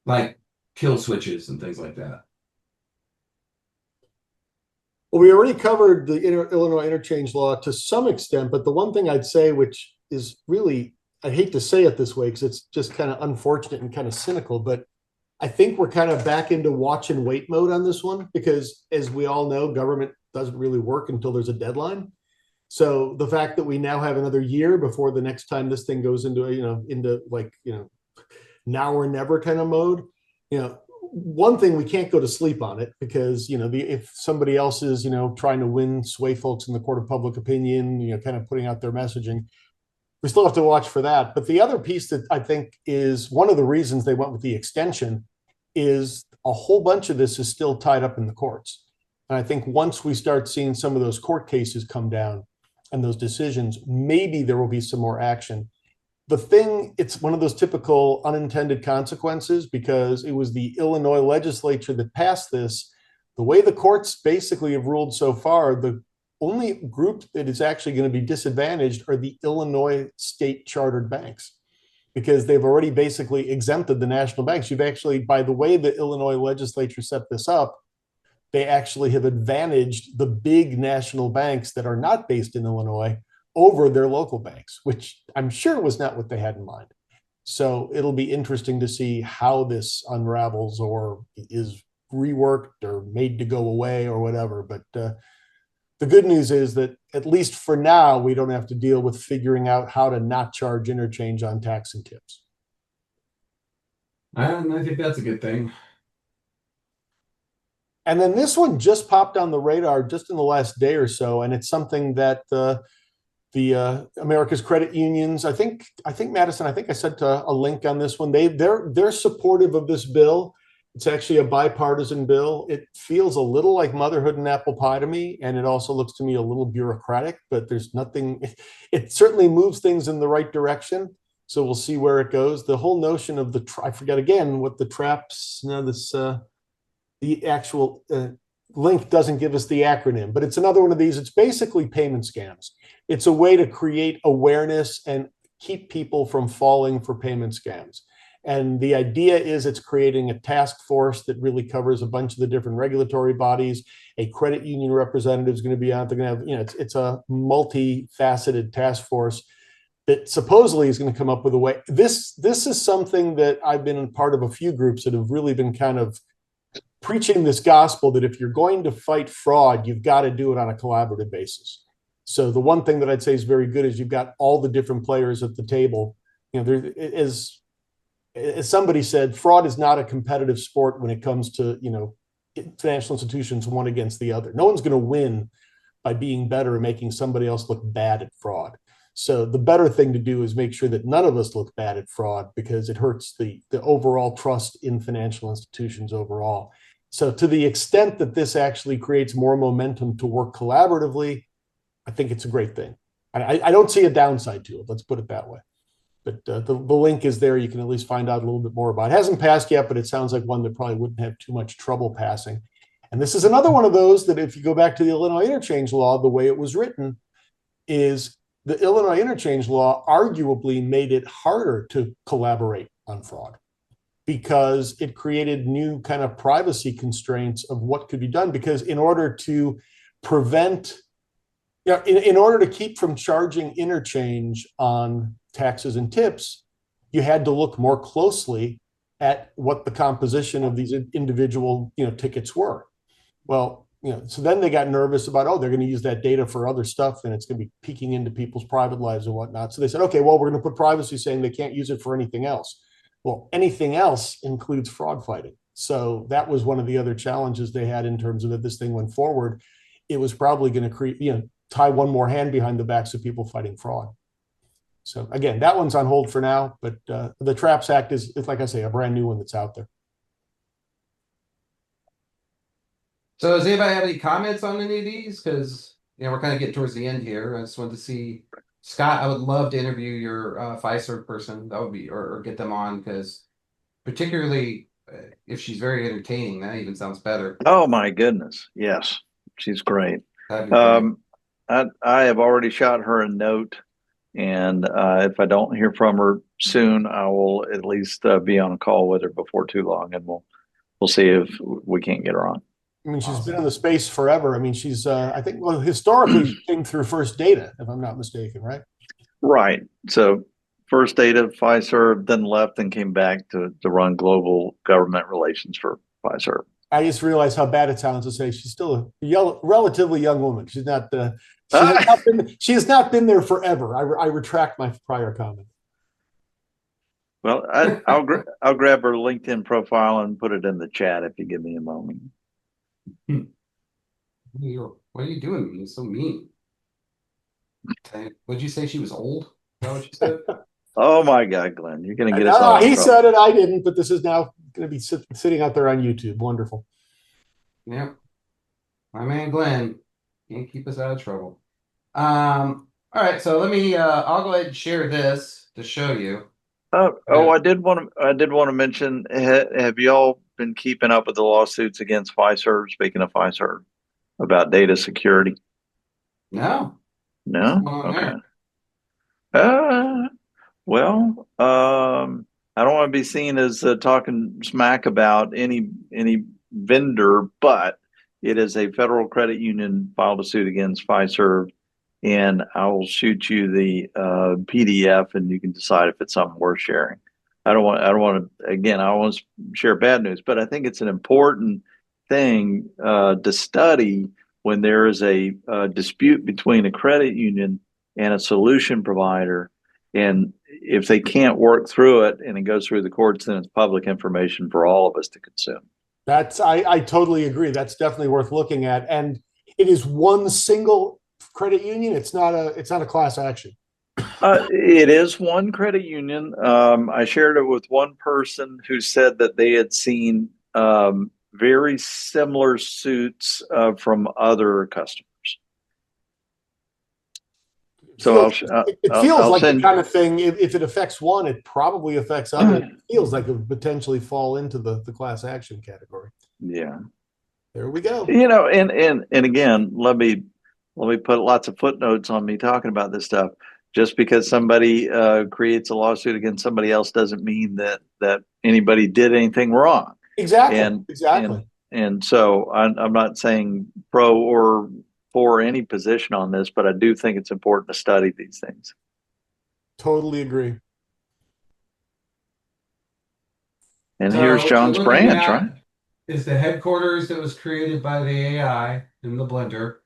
Like kill switches and things like that. Well, we already covered the Illinois interchange law to some extent, but the one thing I'd say, which is really, I hate to say it this way because it's just kind of unfortunate and kind of cynical, but I think we're kind of back into watch and wait mode on this one, because as we all know, government doesn't really work until there's a deadline. So the fact that we now have another year before the next time this thing goes into, now or never kind of mode, one thing, we can't go to sleep on it, because, if somebody else is, trying to sway folks in the court of public opinion, kind of putting out their messaging, we still have to watch for that. But the other piece that I think is one of the reasons they went with the extension is a whole bunch of this is still tied up in the courts. And I think once we start seeing some of those court cases come down and those decisions, maybe there will be some more action. The thing, it's one of those typical unintended consequences, because it was the Illinois legislature that passed this. The way the courts basically have ruled so far, the only group that is actually going to be disadvantaged are the Illinois state chartered banks, because they've already basically exempted the national banks. You've actually, by the way the Illinois legislature set this up, they actually have advantaged the big national banks that are not based in Illinois over their local banks, which I'm sure was not what they had in mind. So it'll be interesting to see how this unravels, or is reworked or made to go away or whatever. But the good news is that, at least for now, we don't have to deal with figuring out how to not charge interchange on tax and tips. And I think that's a good thing. And then this one just popped on the radar just in the last day or so, and it's something that the America's Credit Unions, I think Madison, I think I sent a link on this one. They're supportive of this bill. It's actually a bipartisan bill. It feels a little like motherhood and apple pie to me, and it also looks to me a little bureaucratic, but there's nothing, it certainly moves things in the right direction. So we'll see where it goes. The whole notion of I forget again what the traps, the actual link doesn't give us the acronym, but it's another one of these. It's basically payment scams. It's a way to create awareness and keep people from falling for payment scams. And the idea is it's creating a task force that really covers a bunch of the different regulatory bodies. A credit union representative is going to be out. They're going to have, it's a multifaceted task force that supposedly is going to come up with a way. This is something that I've been part of a few groups that have really been kind of preaching this gospel that if you're going to fight fraud, you've got to do it on a collaborative basis. So the one thing that I'd say is very good is you've got all the different players at the table. There is, as somebody said, fraud is not a competitive sport when it comes to, financial institutions one against the other. No one's going to win by being better and making somebody else look bad at fraud. So the better thing to do is make sure that none of us look bad at fraud, because it hurts the overall trust in financial institutions overall. So to the extent that this actually creates more momentum to work collaboratively, I think it's a great thing. I don't see a downside to it. Let's put it that way. But the link is there. You can at least find out a little bit more about it. It hasn't passed yet, but it sounds like one that probably wouldn't have too much trouble passing. And this is another one of those that if you go back to the Illinois interchange law, the way it was written is the Illinois interchange law arguably made it harder to collaborate on fraud because it created new kind of privacy constraints of what could be done. Because in order to prevent, in order to keep from charging interchange on taxes and tips, you had to look more closely at what the composition of these individual, tickets were. Well, so then they got nervous about, they're going to use that data for other stuff and it's going to be peeking into people's private lives and whatnot. So they said, okay, well, we're going to put privacy saying they can't use it for anything else. Well, anything else includes fraud fighting. So that was one of the other challenges they had in terms of if this thing went forward, it was probably going to create, tie one more hand behind the backs of people fighting fraud. So again, that one's on hold for now, but the TRAPS Act is, like I say, a brand new one that's out there. So does anybody have any comments on any of these? Because we're kind of getting towards the end here. I just wanted to see, Scott, I would love to interview your Fiserv person. That would be, or get them on, because particularly if she's very entertaining, that even sounds better. Oh my goodness, yes, she's great. Great. I have already shot her a note, and if I don't hear from her soon, I will at least be on a call with her before too long, and we'll see if we can't get her on. I mean, she's been in the space forever. I mean, she's, I think, historically came through First Data, if I'm not mistaken, right? Right. So First Data, Fiserv, then left and came back to run global government relations for Fiserv. I just realized how bad it sounds to say she's still a relatively young woman. She's not, she has not been there forever. I retract my prior comment. Well, I'll grab her LinkedIn profile and put it in the chat if you give me a moment. What are you doing? You're so mean. Okay. Would you say she was old? Is that what you said? Oh my God, Glenn, you're going to get us all. He said it, I didn't, but this is now going to be sitting out there on YouTube. Wonderful. Yep. My man Glenn can't keep us out of trouble. All right, so let me I'll go ahead and share this to show you. I did want to mention, have y'all been keeping up with the lawsuits against Fiserv, speaking of Fiserv, about data security? No. Okay. Well, I don't want to be seen as talking smack about any vendor, but it is a federal credit union filed a suit against Fiserv, and I will shoot you the PDF, and you can decide if it's something worth sharing. I don't want to share bad news, but I think it's an important thing to study when there is a dispute between a credit union and a solution provider. And if they can't work through it and it goes through the courts, then it's public information for all of us to consume. I totally agree. That's definitely worth looking at. And it is one single credit union. It's not a class action. It is one credit union. I shared it with one person who said that they had seen very similar suits from other customers. So It feels I'll like the send. kind of thing, if it affects one, it probably affects others. It feels like it would potentially fall into the class action category. Yeah. There we go. And again, let me put lots of footnotes on me talking about this stuff. Just because somebody creates a lawsuit against somebody else doesn't mean that anybody did anything wrong. Exactly. And Exactly. and so I'm not saying pro or for any position on this, but I do think it's important to study these things. Totally agree. And So here's what you're John's looking branch, right? at is the headquarters that was created by the AI in the Blender.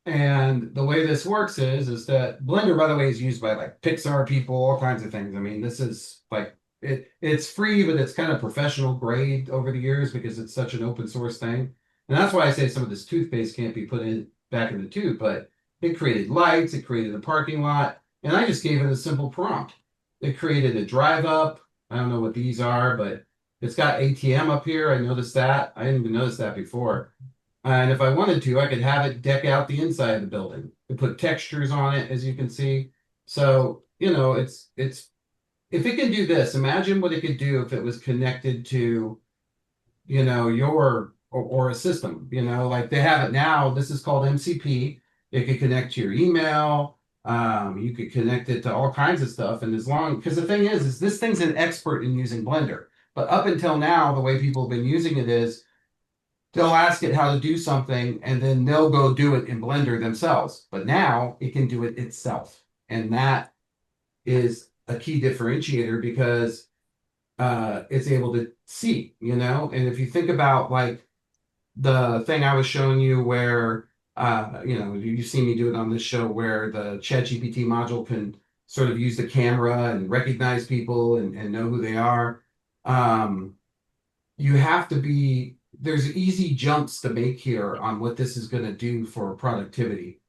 And the way this works is that Blender, by the way, is used by like Pixar people, all kinds of things. I mean, this is like it's free, but it's kind of professional grade over the years because it's such an open source thing. And that's why I say some of this toothpaste can't be put in back in the tube, but it created lights, it created a parking lot, and I just gave it a simple prompt. It created a drive up. I don't know what these are, but it's got ATM up here. I noticed that. I didn't even notice that before. And if I wanted to, I could have it deck out the inside of the building and put textures on it, as you can see. So, it's if it can do this, imagine what it could do if it was connected to, your or a system, like they have it now. This is called MCP. It could connect to your email. You could connect it to all kinds of stuff. And because the thing is this thing's an expert in using Blender. But up until now, the way people have been using it is they'll ask it how to do something and then they'll go do it in Blender themselves. But now it can do it itself. And that is a key differentiator because it's able to see, and if you think about like the thing I was showing you where, you see me do it on this show where the ChatGPT module can sort of use the camera and recognize people and know who they are. You have to be there's easy jumps to make here on what this is going to do for productivity.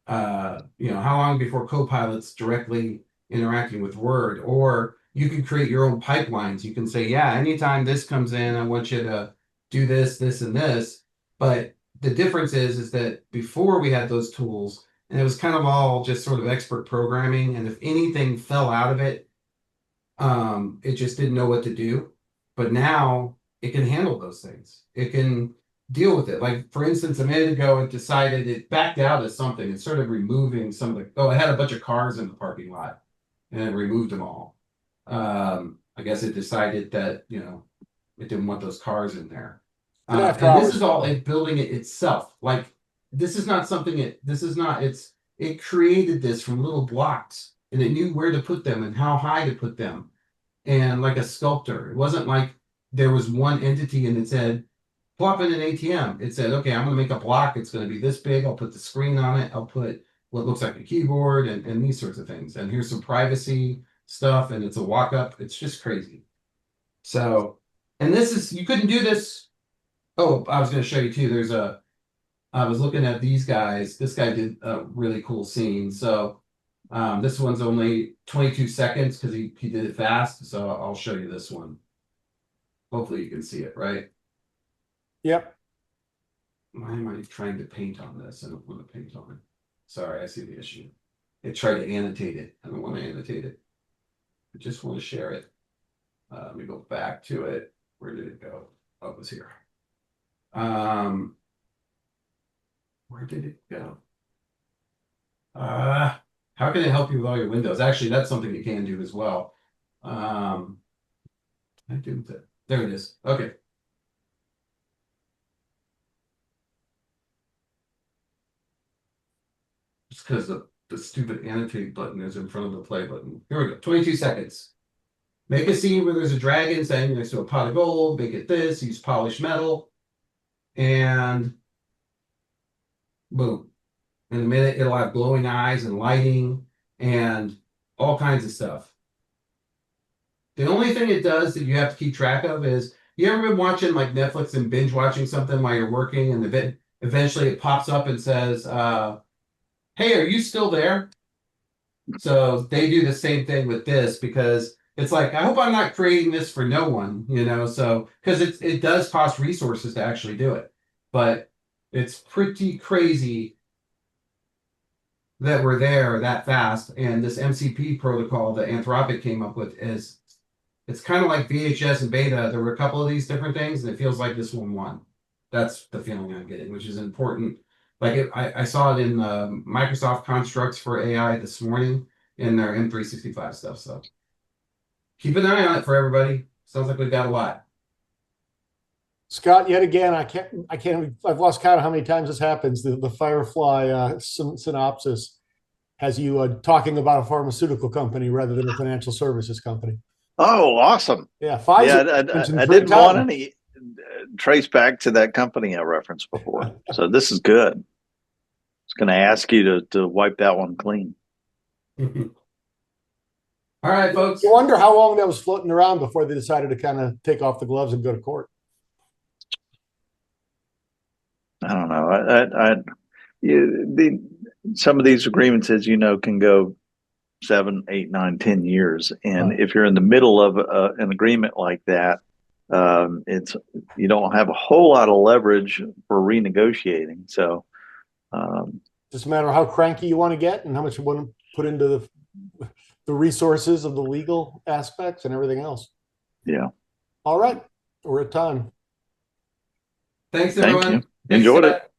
How long before Copilot's directly interacting with Word, or you can create your own pipelines. You can say, yeah, anytime this comes in, I want you to do this, this, and this. But the difference is that before we had those tools, and it was kind of all just sort of expert programming, and if anything fell out of it, it just didn't know what to do. But now it can handle those things. It can deal with it. Like, for instance, a minute ago, it decided it backed out of something. It started removing some of it had a bunch of cars in the parking lot and it removed them all. I guess it decided that, it didn't want those cars in there. And this is all it building it itself. Like, this is not something it created this from little blocks and it knew where to put them and how high to put them. And like a sculptor, it wasn't like there was one entity and it said, plop in an ATM. It said, okay, I'm going to make a block. It's going to be this big. I'll put the screen on it. I'll put what looks like a keyboard and these sorts of things. And here's some privacy stuff. And it's a walk up. It's just crazy. So, and you couldn't do this. Oh, I was going to show you too. I was looking at these guys. This guy did a really cool scene. So this one's only 22 seconds because he did it fast. So I'll show you this one. Hopefully you can see it, right? Yep. Why am I trying to paint on this? I don't want to paint on it. Sorry, I see the issue. It tried to annotate it. I don't want to annotate it. I just want to share it. Let me go back to it. Where did it go? Oh, it was here. Where did it go? How can it help you with all your windows? Actually, that's something you can do as well. I do that. There it is. Okay. Just because the stupid annotate button is in front of the play button. Here we go. 22 seconds. Make a scene where there's a dragon standing next to a pot of gold. Make it this. Use polished metal. And boom. In a minute, it'll have glowing eyes and lighting and all kinds of stuff. The only thing it does that you have to keep track of is you ever been watching like Netflix and binge watching something while you're working, and eventually it pops up and says, "Hey, are you still there?" So they do the same thing with this, because it's like, I hope I'm not creating this for no one, so because it does cost resources to actually do it, but it's pretty crazy that we're there that fast. And this MCP protocol that Anthropic came up with it's kind of like VHS and beta. There were a couple of these different things, and it feels like this one won. That's the feeling I'm getting, which is important. Like I saw it in Microsoft Constructs for AI this morning in their M365 stuff. So keep an eye on it for everybody. Sounds like we've got a lot. Scott, yet again, I've lost count of how many times this happens. The Firefly synopsis has you talking about a pharmaceutical company rather than a financial services company. Oh, awesome. Yeah, Pfizer. I didn't want any trace back to that company I referenced before. So this is good. It's going to ask you to wipe that one clean. All right, folks. You wonder how long that was floating around before they decided to kind of take off the gloves and go to court. I don't know. Some of these agreements, as you know, can go 7, 8, 9, 10 years. And if you're in the middle of an agreement like that, you don't have a whole lot of leverage for renegotiating. So just a matter of how cranky you want to get and how much you want to put into the resources of the legal aspects and everything else. Yeah. All right. We're at time. Thanks, everyone. Thank you. Enjoyed it.